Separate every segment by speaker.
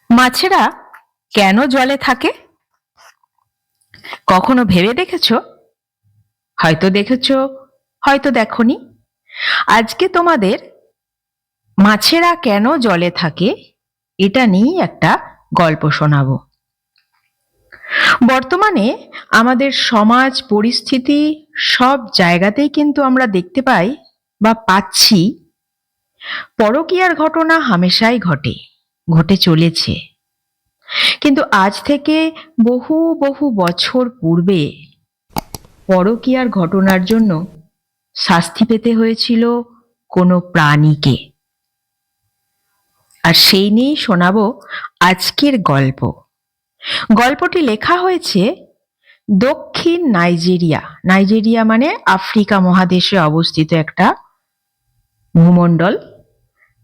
Speaker 1: মাছেরা কেন জলে থাকে? কখনো ভেবে দেখেছো? হয়তো দেখেছো, হয়তো দেখোনি। আজকে তোমাদের মাছেরা কেন জলে থাকে এটা নিয়েই একটা গল্প শোনাবো। বর্তমানে আমাদের সমাজ পরিস্থিতি সব জায়গাতেই কিন্তু আমরা দেখতে পাই বা পাচ্ছি পরকীয়ার ঘটনা হামেশাই ঘটে, ঘটে চলেছে। কিন্তু আজ থেকে বহু বহু বছর পূর্বে পরকীয়ার ঘটনার জন্য শাস্তি পেতে হয়েছিল কোনো প্রাণীকে। আর সেই নিয়েই শোনাবো আজকের গল্প। গল্পটি লেখা হয়েছে দক্ষিণ নাইজেরিয়া। নাইজেরিয়া মানে আফ্রিকা মহাদেশে অবস্থিত একটা ভূমণ্ডল।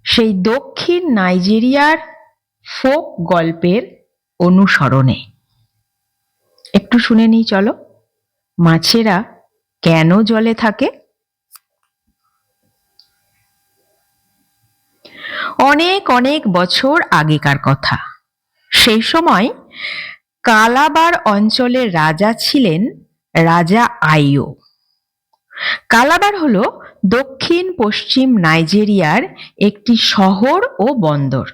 Speaker 1: সেই দক্ষিণ নাইজেরিয়ার ফোক গল্পের অনুসরণে। একটু শুনে নিই চলো, মাছেরা কেন জলে থাকে। অনেক অনেক বছর আগেকার কথা। সেই সময় কালাবার অঞ্চলের রাজা ছিলেন রাজা আইও। কালাবার হলো দক্ষিণ পশ্চিম নাইজেরিয়ার একটি শহর ও বন্দর।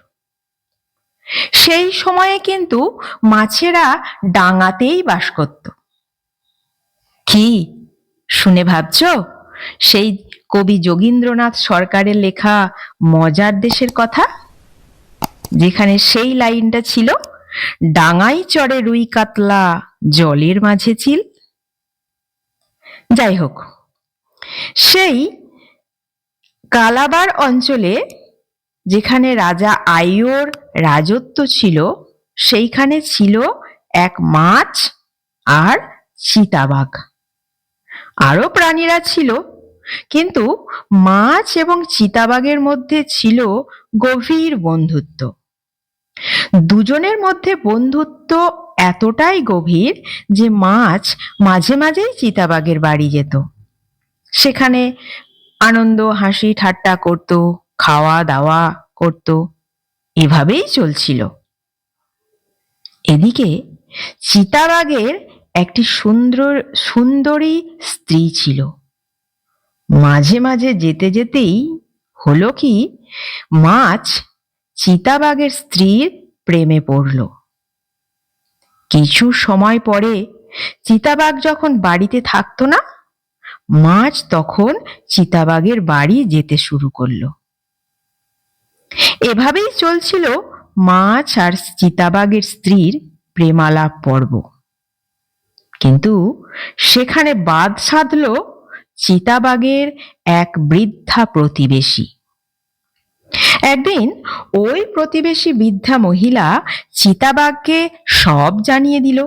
Speaker 1: সেই সময়ে কিন্তু মাছেরা ডাঙাতেই বাস করত। কি শুনে ভাবছো? সেই কবি যোগীন্দ্রনাথ সরকারের লেখা মজার দেশের কথা, যেখানে সেই লাইনটা ছিল, ডাঙায় চড়ে রুই কাতলা জলের মাঝে চিল। যাই হোক, সেই কালাবার অঞ্চলে যেখানে রাজা আইওর রাজত্ব ছিল, সেইখানে ছিল এক মাছ আর চিতাবাঘ। আরো প্রাণীরা ছিল, কিন্তু মাছ এবং চিতাবাঘের মধ্যে ছিল গভীর বন্ধুত্ব। দুজনের মধ্যে বন্ধুত্ব এতটাই গভীর যে মাছ মাঝে মাঝেই চিতাবাঘের বাড়ি যেত। সেখানে আনন্দ হাসি ঠাট্টা করত, খাওয়া দাওয়া করত, এভাবেই চলছিল। এদিকে চিতাবাঘের একটি সুন্দরী স্ত্রী ছিল। মাঝে মাঝে যেতে যেতেই হলো কি, মাছ চিতাবাঘের স্ত্রীর প্রেমে পড়ল। কিছু সময় পরে চিতাবাঘ যখন বাড়িতে থাকতো না, মাছ তখন চিতাবাঘের বাড়ি যেতে শুরু করলো। এভাবেই চলছিল মাছ আর চিতাবাঘের স্ত্রীর প্রেমালাপ পর্ব। কিন্তু সেখানে বাদ সাধল চিতাবাঘের এক বৃদ্ধা প্রতিবেশী। একদিন ওই প্রতিবেশী বৃদ্ধা মহিলা চিতাবাঘকে সব জানিয়ে দিল।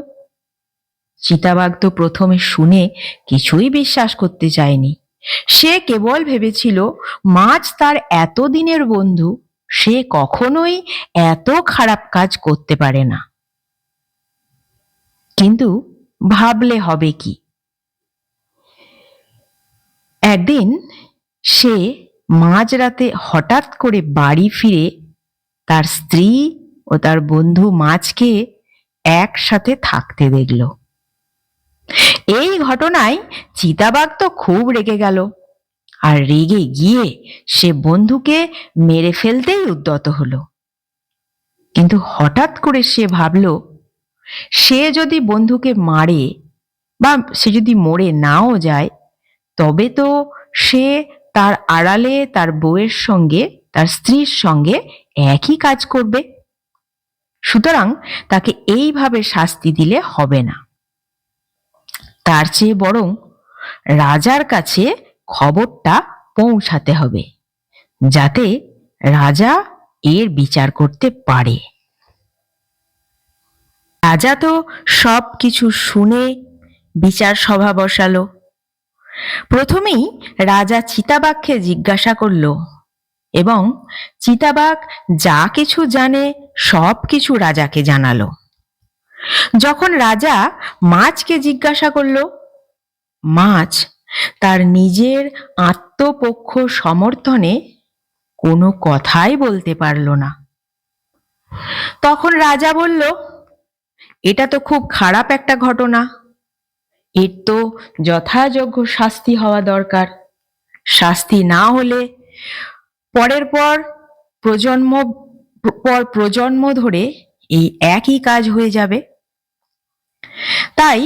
Speaker 1: চিতাবাঘ তো প্রথমে শুনে কিছুই বিশ্বাস করতে চায়নি। সে কেবল ভেবেছিল মাছ তার এতদিনের বন্ধু, সে কখনোই এত খারাপ কাজ করতে পারে না। কিন্তু ভাবলে হবে কি, একদিন সে মাঝরাতে হঠাৎ করে বাড়ি ফিরে তার স্ত্রী ও তার বন্ধু মাছকে একসাথে থাকতে দেখল। এই ঘটনায় চিতাবাঘ তো খুব রেগে গেল, আর রেগে গিয়ে সে বন্ধুকে মেরে ফেলতেই উদ্যত হলো। কিন্তু হঠাৎ করে সে ভাবল, সে যদি বন্ধুকে মারে বা সে যদি মরে নাও যায়, তবে তো সে তার আড়ালে তার বউয়ের সঙ্গে, তার স্ত্রীর সঙ্গে একই কাজ করবে। সুতরাং তাকে এইভাবে শাস্তি দিলে হবে না। তার চেয়ে বরং রাজার কাছে খবরটা পৌঁছাতে হবে, যাতে রাজা এর বিচার করতে পারে। রাজা তো সব কিছু শুনে বিচার সভা বসালো। প্রথমেই রাজা চিতাবাঘকে জিজ্ঞাসা করল, এবং চিতাবাঘ যা কিছু জানে সব কিছু রাজাকে জানালো। যখন রাজা মাছকে জিজ্ঞাসা করল, মাছ তার নিজের আত্মপক্ষ সমর্থনে কোনো কথাই বলতে পারল না। তখন রাজা বলল, এটা তো খুব খারাপ একটা ঘটনা, এর তো যথাযোগ্য শাস্তি হওয়া দরকার। শাস্তি না হলে পরের পর প্রজন্ম প্রজন্ম ধরে এই একই কাজ হয়ে যাবে। তাই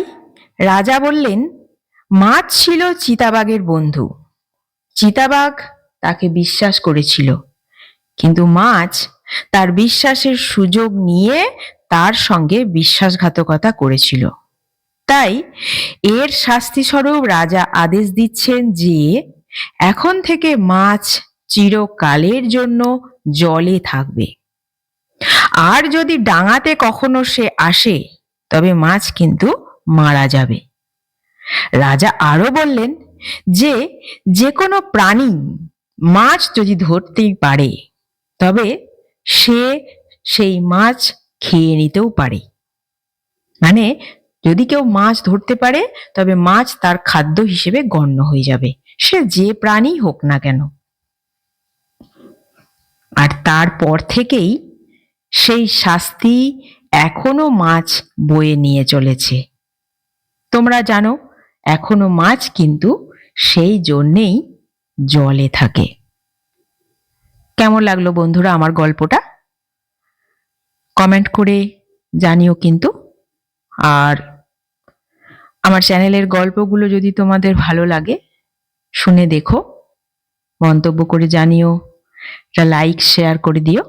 Speaker 1: রাজা বললেন, মাছ ছিল চিতাবাঘের বন্ধু। চিতাবাঘ তাকে বিশ্বাস করেছিল, কিন্তু মাছ তার বিশ্বাসের সুযোগ নিয়ে তার সঙ্গে বিশ্বাসঘাতকতা করেছিল। তাই এর শাস্তিস্বরূপ রাজা আদেশ দিচ্ছেন যে এখন থেকে মাছ চিরকালের জন্য জলে থাকবে, আর যদি ডাঙাতে কখনো সে আসে তবে মাছ কিন্তু মারা যাবে। রাজা আরো বললেন যে যে কোনো প্রাণী মাছ যদি ধরতেই পারে তবে সে সেই মাছ খেয়ে নিতেও পারে। মানে যদি কেউ মাছ ধরতে পারে তবে মাছ তার খাদ্য হিসেবে গণ্য হয়ে যাবে, সে যে প্রাণী হোক না কেন। আর তারপর থেকেই সেই শাস্তি এখনো মাছ বয়ে নিয়ে চলেছে। তোমরা জানো, এখনো মাছ কিন্তু সেই জন্যেই জলে থাকে। কেমন লাগলো বন্ধুরা আমার গল্পটা? কমেন্ট করে জানিও কিন্তু। আর আমার চ্যানেলের গল্পগুলো যদি তোমাদের ভালো লাগে, শুনে দেখো, মন্তব্য করে জানিও, একটা লাইক শেয়ার করে দিও।